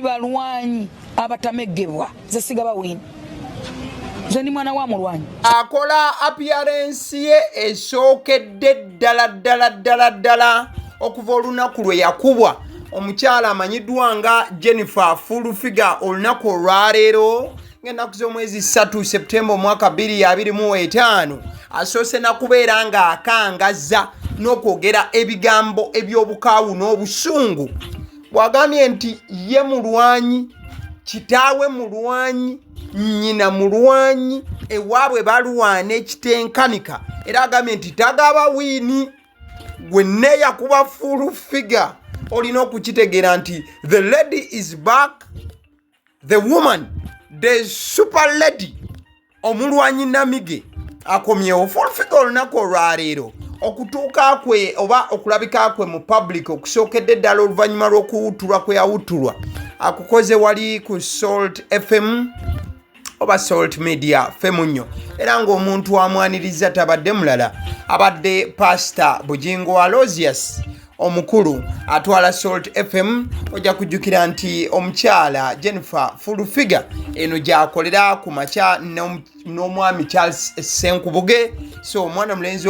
tuli balwanyi abatamegebwa ze sigaba wini ze ni mwana wa mulwanyi akola appearance ye esookedde ddala okuva olunaku lwe yakubwa omukyala amanyiddwa nga Jennifer full figure olunaku olwaleero ng'ennaku z'omwezi 3 Septemba omwaka 2025 asoose na kubeera ng'akangazza n'okwogera ebigambo eby'obukaawu n'obusungu bw'agambye nti ye mulwanyi kitaawe mulwanyi nnyina mulwanyi ewaabwe balwana ekitenkanika era agambye nti tagaba wiini gwenna yakuba full figure olina okukitegeera nti the lady is back, the woman, the super lady omulwanyi Namige akomyewo full figure olunaku olwaleero okutuuka kwe oba okulabika kwe mu public okusookedde ddala oluvannyuma lw'okuwuttulwa kwe yawuttulwa akukoze wali ku Salt FM oba Salt Media Femunyo era ng'omuntu amwaniriza tabadde mulala abadde Pastor Bugingo Aloysius omukulu atwala Salt FM ojja kujjukira nti omukyala Jennifer full figure eno gy'akolera ku makya n'omwami Charles Senkubuge so omwana mulenzi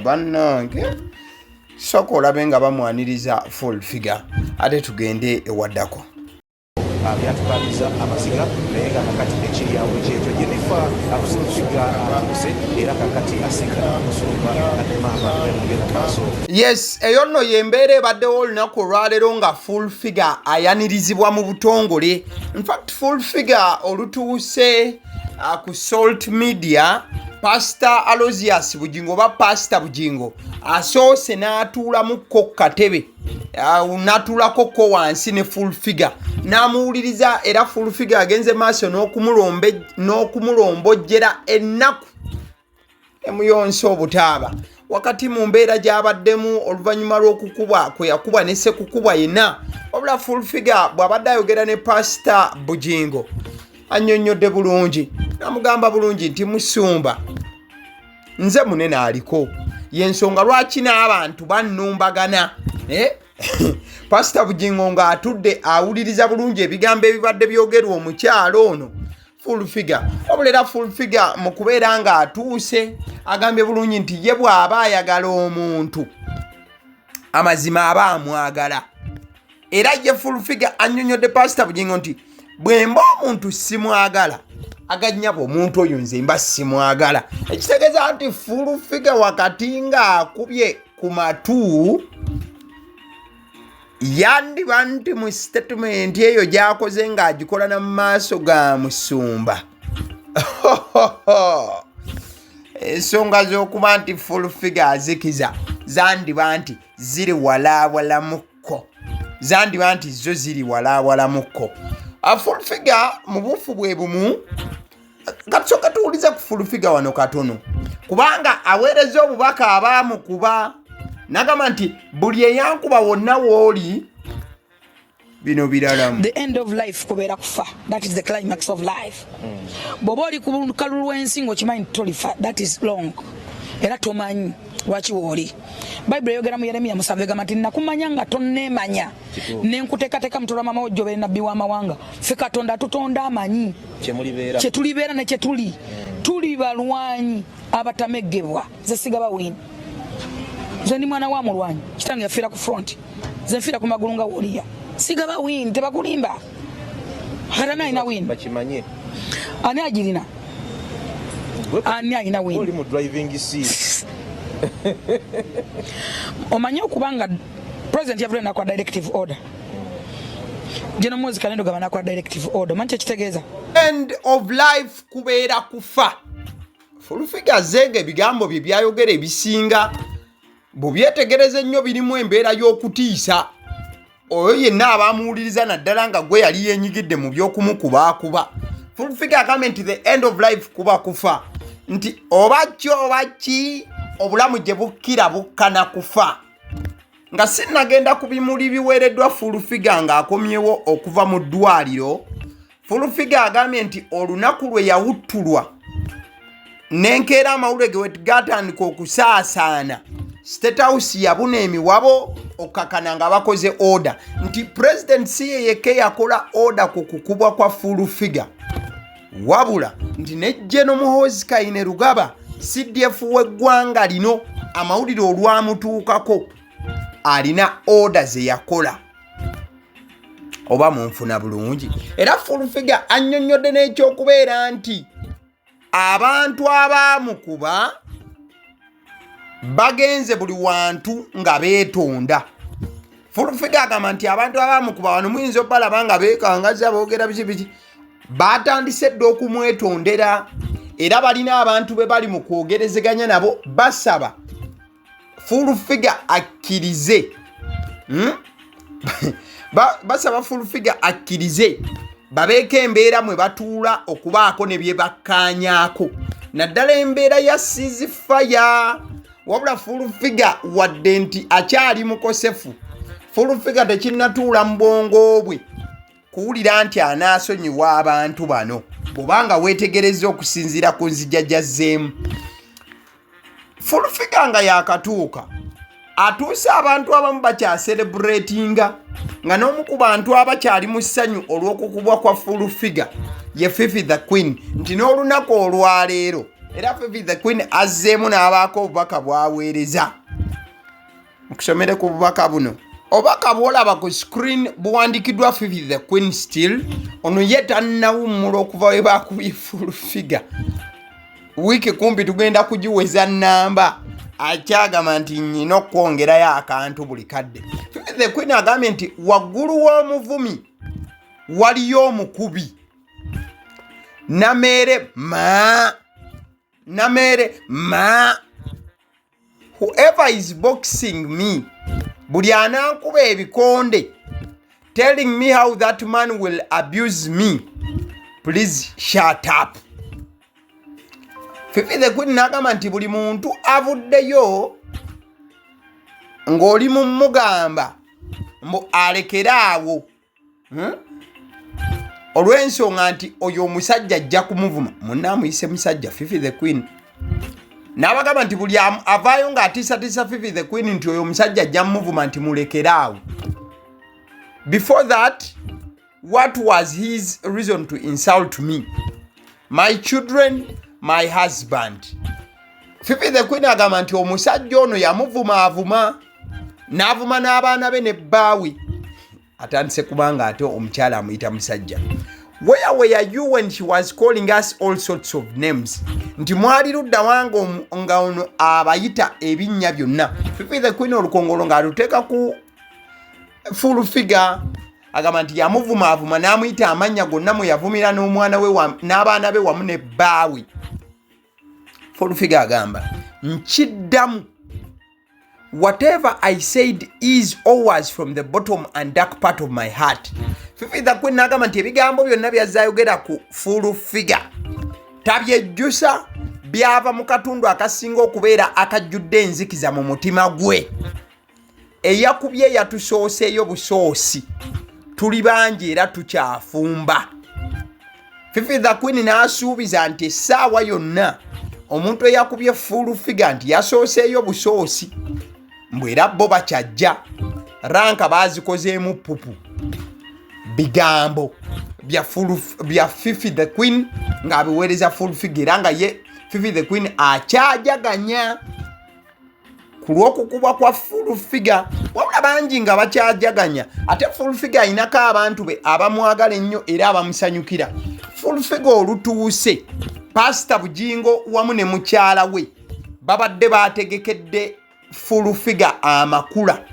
bannange sooka olabe nga bamwaniriza full figure ate tugende ewaddako byatubaliza amaziga naye nga kakati ekiryango kyekyo Jennifer akusiga akuse era kakati asikana musumba atemama emugenda maaso. Yes, eyo nno yembeera ebaddewo olunaku olwaleero nga full figure ayanirizibwa mu butongole. In fact full figure olutuuse ku Salt Media Pastor Aloysius Bugingo oba Pastor Bugingo asoose n'atuulamukko katebe n'atuulako ko wansi ne full figure n'amuwuliriza era full figure agenze maaso n'okumulombojjera ennaku emuyonsa obutaaba wakati mu mbeera gy'abaddemu oluvannyuma lw'okukubwa kwe yakubwa ne ssekukubwa yenna wabula full figure bw'abadde ayogera ne Pastor Bugingo annyonnyodde bulungi n'amugamba bulungi nti musumba nze munene aliko yensonga lwaki n'abantu bannumbagana Pastor Bugingo ng'atudde awuliriza bulungi ebigambo ebibadde byogerwa omukyalo ono full figure wabula full figure mu kubeera ng'atuuse agambye bulungi nti ye bw'aba ayagala omuntu amazima aba amwagala era ye full figure annyonnyodde Pastor Bugingo nti bwe mba omuntu simwagala aganyabo omuntu oyo nze mba simwagala ekitegeeza nti full figure wakati ng'akubye ku matu yandiba nti mu statement eyo gy'akoze ng'agikola na mu maaso ga musumba ensonga z'okuba nti full figure azikiza zandiba nti ziri walawalamukko zandiba nti zo ziri walawalamukko full figure mu bufu bwe bumu katusooka tuwuliza ku full figure wano katono kubanga aweereza obubaka abaamukuba nagamba nti buli eyankuba wonna wooli bino biralamu. The end of life kubeera kufa, that is the climax of life. Bw'oba oli ku lukalu lw'ensi ng'okimanyi tolifa, that is long era tomanyi lwaki wooli. Bayibuli eyogera mu Yeremiya 7 egamba nti nakumanya nga tonneemanya nenkuteekateeka mutola mama wo jjobere nabbi w'amawanga ffe Katonda tutonda amanyi kye tulibeera ne kye tuli tuli balwanyi abatamegebwa ze sigaba wini nze ndi mwana wa mulwanyi kitange yafiira ku front nze nfiira ku magulu nga woliya sigaba wini tebakulimba era nalina wini bakimanye ani agirina ani alina wini oli mu driving seat omanyi okubanga president yavule nakwa directive order jeno mwezi kalendo gavana kwa directive order manche kitegeeza end of life kubeera kufa full figure zenge bigambo bye byayogera ebisinga bubyetegereze nnyo birimu embeera y'okutiisa oyo yenna abamuwuliriza naddala nga gwe yali yenyigidde mu by'okumukubakuba full figure agambye nti the end of life kuba kufa nti oba ki obulamu gye bukkira bukkana kufa nga sinnagenda ku bimuli biweereddwa full figure ng'akomyewo okuva mu ddwaliro full figure agambye nti olunaku lwe yawuttulwa n'enkeera amawulire ge gatandika okusaasaana State House yabuna emiwabo okakana nga bakoze order nti president si yeke yakola order ku kukubwa kwa full figure wabula nti ne General Muhoozi Kainerugaba CDF w'eggwanga lino amawulire olwamutuukako alina order ze yakola oba munfuna bulungi era full figure annyonnyodde n'ekyokubeera nti abantu abaamukuba bagenze buli wantu nga beetonda. Full figure agamba nti abantu abaamukuba wano muyinza obalaba nga beekangaza boogera biki batandise dde okumwetondera era balina abantu be bali mu kwogerezeganya nabo basaba full figure akkirize basaba full figure akkirize babeeko embeera mwe batuula okubaako ne bye bakkaanyaako naddala embeera ya ceasefire wabula full figure wadde nti akyali mukosefu full figure tekinnatuula mu bwongo bwe kuwulira nti anaasonyiwa abantu bano bw'obanga weetegereza okusinziira ku nzija gyazzeemu. Full figure nga yakatuuka atuuse abantu abamu bakyaselebratinga nga n'omu ku bantu abakyali mu ssanyu olw'okukubwa kwa full figure ye Fifi the Queen nti n'olunaku olwaleero era Fifi the Queen azzeemu n'abaako obubaka bwaweereza. Nkusomere ku bubaka buno. Obubaka bw'olaba ku screen buwandikiddwa Fifi the Queen still ono ye tannawummula okuva we baakubye full figure. Wiiki kumpi tugenda kugiweza nnamba akyagamba nti nnyina okwongerayo akantu buli kadde. Fifi the Queen agambye nti waggulu w'omuvumi waliyo omukubi Nameere ma whoever is boxing me buli anankuba ebikonde telling me how that man will abuse me please shut up. Fifi the Queen n'agamba nti buli muntu avuddeyo ng'oli mu mugamba mbu alekeraawo olw'ensonga nti oyo omusajja ajja kumuvuma munna amuyise musajja Fifi the Queen n'abagamba nti buli avaayo ng'atiisatiisa Fifi the Queen nti oyo omusajja ajja muvuma nti mulekeraawo. Before that, what was his reason to insult me, my children, my husband? Fifi the Queen agamba nti omusajja ono yamuvuma n'avuma n'abaana be ne bbaawe atandise kubanga ate omukyala amuyita musajja. Where were you when she was calling us all sorts of names? Nti mwali ludda wange nga ono abayita ebinnya byonna. Fifi the Queen olukongolo ng'aluteeka ku full figure agamba nti yamuvuma n'amuyita amannya gonna mwe yavumira n'omwana we n'abaana be wamu ne bbaawe. Full figure agamba nkiddamu whatever I said is or was from the bottom and dark part of my heart. Fifi the Queen n'agamba nti ebigambo byonna byazaayogera ku full figure tabyejjusa byava mu katundu akasinga okubeera akajjudde enzikiza mu mutima gwe. Eyakubye yatusooseeyo busoosi tuli bangi era tukyafumba. Fifi the Queen n'asuubiza nti essaawa yonna omuntu eyakubye full figure nti yasooseeyo busoosi mbwera bo bakyajja ranka baazikozeemu pupu bigambo bya Fifi the Queen ng'abiweereza full figure era nga ye Fifi the Queen akyajaganya ku lw'okukubwa kwa full figure wabula bangi nga bakyajaganya ate full figure ayinako abantu be abamwagala ennyo era abamusanyukira. Full figure olutuuse Pastor Bugingo wamu ne mukyala we babadde bategekedde full figure amakula.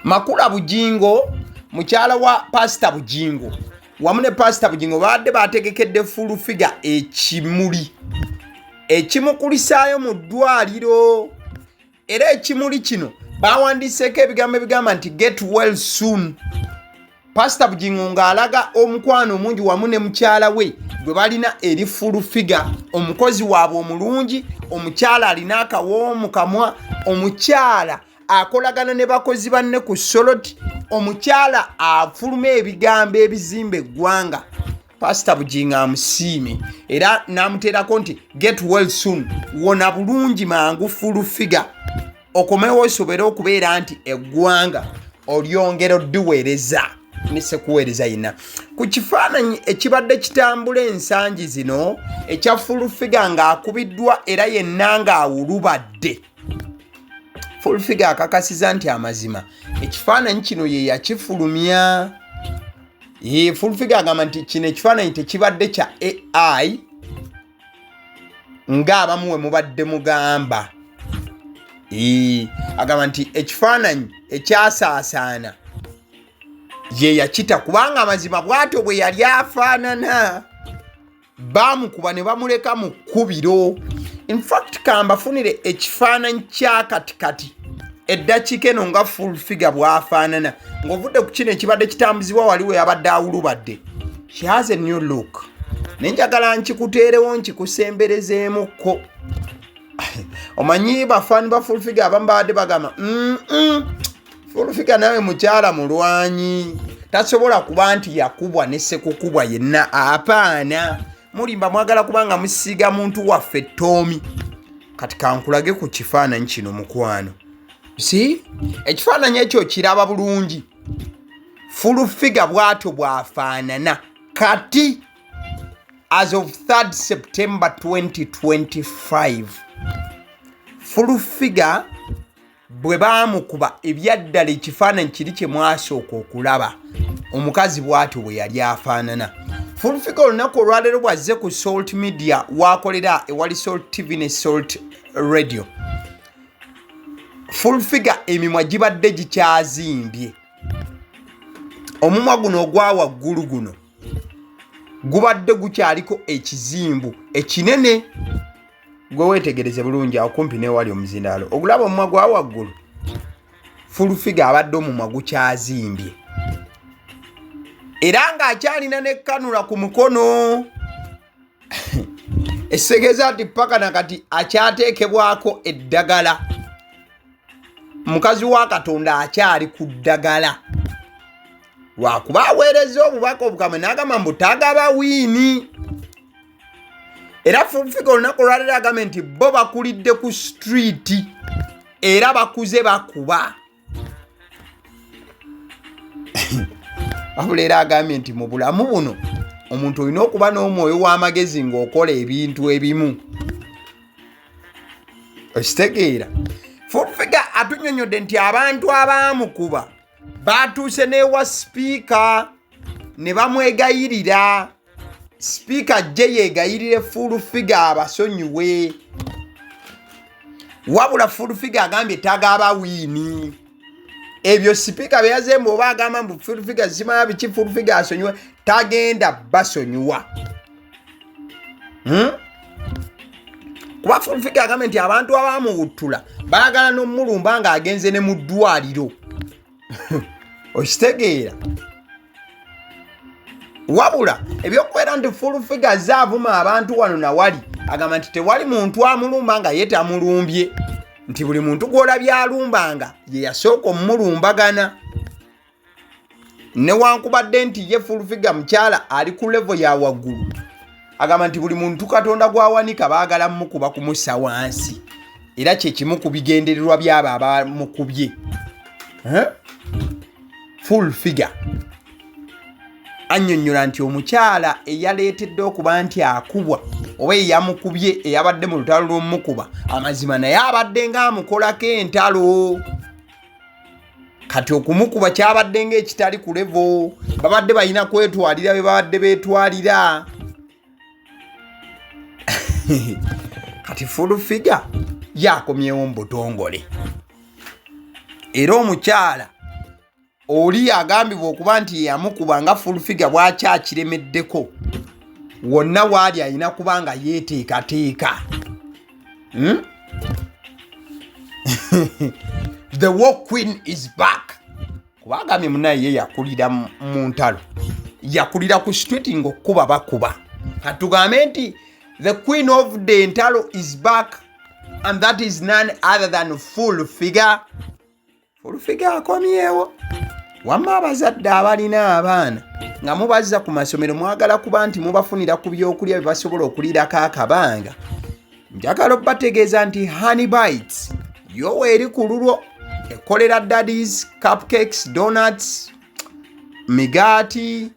Makula Bugingo mukyala wa Pastor Bugingo wamu ne Pastor Bugingo babadde bategekedde full figure ekimuli ekimukulisaayo mu ddwaliro era ekimuli kino bawandiseeko ebigambo ebigamba nti get well soon. Pastor Bugingo ng'alaga omukwano omungi wamu ne mukyala we gwe balina eri full figure, omukozi waabwe omulungi, omukyala alina akawo mu kamwa, omukyala akolagana ne bakozi banne ku soloti, omukyala afuluma ebigambo ebizimba eggwanga. Pastor Bugingo amusiime era n'amuteerako nti get well soon, wona bulungi mangu full figure. okomewo osobera okubeera nti eggwanga olyongera oddiweereza ne sekuweereza yina ku kifaananyi ekibadde kitambula ensangi zino ekya full figure ng'akubiddwa era yenna ng'awulubadde. Full figure akakasiza nti amazima ekifaananyi kino ye yakifulumya. Full figure agamba nti kino ekifaananyi tekibadde kya AI ng'abamu we mubadde mugamba. Agamba nti ekifaananyi ekyasaasaana ye yakita kubanga amazima bw'atyo bwe yali afaanana baamukuba ne bamuleka mu kkubiro. In fact kambafunire ekifaananyi kya katikati eddakiika eno nga full figure bw'afaanana ng'ovudde ku kino ekibadde kitambuzibwa wali we yabadde awulubadde. She has a new look. Nenjagala nkikuteerewo nkikusemberezeemukko. Omanyi bafaani ba full figure abamu babadde bagamba full figure nawe mukyala mulwanyi tasobola kuba nti yakubwa ne sekukubwa yenna. Apaana mulimba mwagala kubanga musiiga muntu waffe ttoomi. Kati kankulage ku kifaananyi kino mukwano. Si ekifaananyi ekyo kiraba bulungi. Full figure bw'atyo bw'afaanana kati as of 3rd September 2025 full figure bwe baamukuba ebyaddala ekifaananyi kiri kye mwasooka okulaba omukazi bw'atyo bwe yali afaanana. Full figure olunaku olwaleero bwazze ku Salt Media wakolera ewali Salt TV ne Salt Radio. Full figure emimwa gibadde gikyazimbye. Omumwa guno ogwa waggulu guno gubadde gukyaliko ekizimbu ekinene. Gwe weetegereze bulungi awo kumpi n'ewali omuzindaalo ogulaba omumwa gwa waggulu. Full figure abadde omumwa gukyazimbye era ng'akyalina n'ekkanula ku mukono. Essegeeza nti paka nakati akyateekebwako eddagala. Mukazi wa Katonda akyali ku ddagala lwakuba aweereza obubaka obukamwe n'agamba mbu tagaba wiini. Era full figure olunaku olwaleero agambye nti bo bakulidde ku street era bakuze bakuba. Wabula era agambye nti mu bulamu buno omuntu olina okuba n'omwoyo w'amagezi ng'okola ebintu ebimu. Okitegeera? Full figure atunnyonnyodde nti abantu abaamukuba baatuuse n'ewa sipiika ne bamwegayirira. Sipiika ajje yeegayirire full figure abasonyiwe. Wabula full figure agambye tagaba wiini. Ebyo sipiika bye yazemba oba agamba mbu full figure zimanya biki full figure asonyiwe tagenda basonyiwa. Kuba full figure agambye nti abantu abaamuwuttula baagala n'omulumba ng'agenze ne mu ddwaliro. Okitegeera? Wabula ebyokubeera nti full figure zaavuma abantu wano na wali agamba nti tewali muntu amulumba nga ye tamulumbye nti buli muntu gw'olabye alumbanga ye yasooka omulumbagana. Newankubadde nti ye full figure mukyala ali ku level ya waggulu agamba nti buli muntu Katonda gw'awanika baagala mukuba kumussa wansi era kye kimu ku bigendererwa by'abo abamukubye. Full figure annyonnyola nti omukyala eyaleetedde okuba nti akubwa oba eyamukubye eyabadde mu lutalo lw'omukuba amazima naye abadde ng'amukolako entalo. Kati okumukuba kyabadde ng'ekitali ku levo babadde balina kwetwalira bye babadde beetwalira. Kati full figure yakomyewo mu butongole era omukyala oli agambibwa okuba nti yamukuba nga full figure bw'akyakiremeddeko wonna waali alina kuba nga yeeteekateeka. The war queen is back. Kuba agambye munaye ye yakulira mu ntalo yakulira ku street ng'okkuba bakuba. Katugambe nti the queen of the ntalo is back and that is none other than full figure. Full figure akomyewo. Wamma abazadde abalina abaana nga mubazza ku masomero mwagala kuba nti mubafunira ku byokulya bye basobola okulirako akabanga. Njagala obbategeeza nti honey bites yo weeri ku lulwo ekolera daddies cupcakes donuts migaati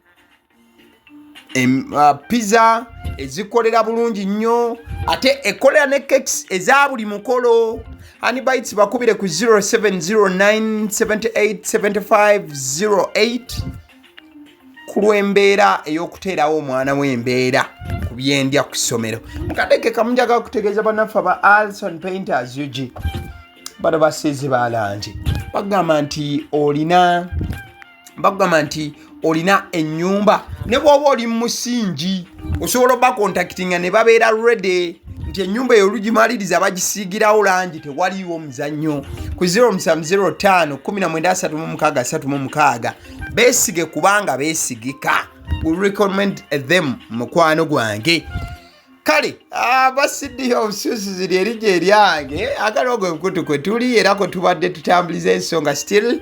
pizza ezikolera bulungi nnyo ate ekolera ne cakes eza buli mukolo. Honey Bites bakubire ku 0709787508 ku lw'embeera ey'okuteerawo omwana w'embeera ku byendya ku ssomero. Mukadeke kamunjaga kutegeeza bannaffe aba Alson Painters UG bano basiizi balangi bagamba nti olina ennyumba ne bw'oba oli mu musingi osobola obakontakitinga ne babeera ready nti ennyumba eyo olugimaliriza bagisiigirawo langi tewaliiwo muzannyo ku 0705 beesige kubanga beesigika. We recommend them mukwano gwange. Kale abasidde obusuusi ziri erija eryange akalogo enkutu kwe tuli era ko tubadde tutambuliza ensonga still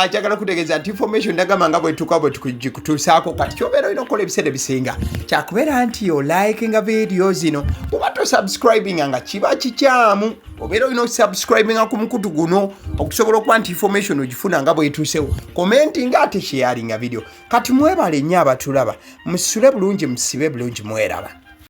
kyagala kutegeeza nti information ndagamba nga bwetuka bwe tukikutuusaako kati kyobeera olina okukola ebiseera ebisinga kyakubeera nti olikinga video zino oba tosubscribinga nga kiba kikyamu obeera olina okusubscribinga ku mukutu guno okusobola okuba nti information ogifuna nga bwetuusewo commentinga ate sharinga video kati mwebale nnyo abatulaba musule bulungi musibe bulungi mweraba.